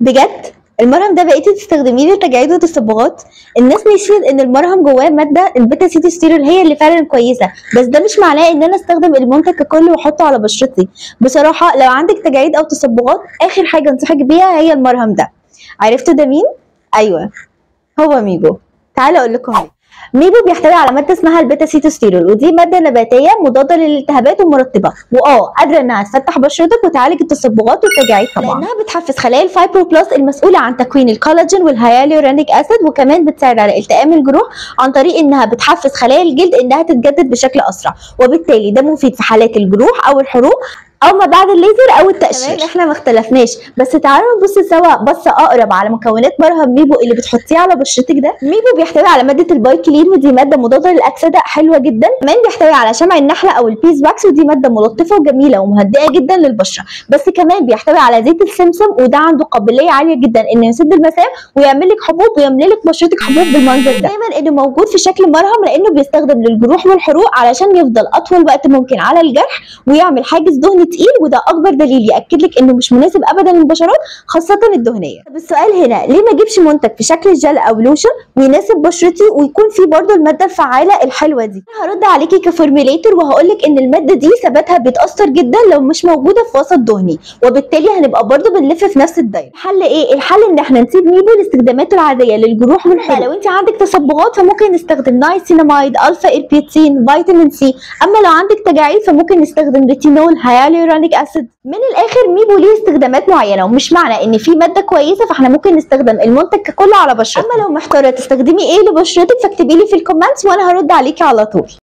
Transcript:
بجد المرهم ده بقيتي تستخدميه للتجاعيد والتصبغات؟ الناس نسيت ان المرهم جواه ماده البيتا سيتوستيرول هي اللي فعلا كويسه، بس ده مش معناه ان انا استخدم المنتج ككل واحطه على بشرتي. بصراحه لو عندك تجاعيد او تصبغات اخر حاجه انصحك بيها هي المرهم ده. عرفتوا ده مين؟ ايوه، هو ميبو. تعالوا اقول لكم ليه. ميبو بيحتوي على ماده اسمها البيتا سيتوستيرول، ودي ماده نباتيه مضاده للالتهابات ومرطبه، قادره انها تفتح بشرتك وتعالج التصبغات والتجاعيد طبعا، لانها بتحفز خلايا الفايبروبلاست المسؤوله عن تكوين الكولاجين والهيالورونيك اسيد، وكمان بتساعد على التئام الجروح عن طريق انها بتحفز خلايا الجلد انها تتجدد بشكل اسرع، وبالتالي ده مفيد في حالات الجروح او الحروق او ما بعد الليزر او التقشير. احنا ما اختلفناش، بس تعالوا نبص سوا بصه اقرب على مكونات مرهم ميبو اللي بتحطيه على بشرتك ده. ميبو بيحتوي على ماده البايكلين، ودي ماده مضاده للاكسده حلوه جدا. كمان بيحتوي على شمع النحله او البيز واكس، ودي ماده ملطفه وجميله ومهدئه جدا للبشره. بس كمان بيحتوي على زيت السمسم، وده عنده قابليه عاليه جدا انه يسد المسام ويعمل لك حبوب ويملي لك بشرتك حبوب بالمنظر ده. دايما انه موجود في شكل مرهم لانه بيستخدم للجروح والحروق علشان يفضل اطول وقت ممكن على الجرح ويعمل حاجز دهني تقيل، وده اكبر دليل ياكد لك انه مش مناسب ابدا للبشرات خاصه الدهنيه. طب السؤال هنا، ليه ما اجيبش منتج في شكل جل او لوشن ويناسب بشرتي ويكون فيه برضه الماده الفعاله الحلوه دي؟ هرد عليكي كفورميليتور وهقول لك ان الماده دي ثباتها بيتاثر جدا لو مش موجوده في وسط دهني، وبالتالي هنبقى برضه بنلف في نفس الدايره. الحل ايه؟ الحل ان احنا نسيب ميبو لاستخداماته العاديه للجروح والحروق. لو انت عندك تصبغات فممكن نستخدم نايسيناميد، الفا اربيتين، فيتامين سي. اما لو عندك تجاعيد فممكن نستخدم ريتينول، هيالورونيك اسيد. من الاخر ميبو ليه استخدامات معينه، ومش معنى ان في ماده كويسه فاحنا ممكن نستخدم المنتج ككل على بشرتنا. اما لو محتاره تستخدمي ايه لبشرتك فاكتبي لي في الكومنتس وانا هرد عليكي على طول.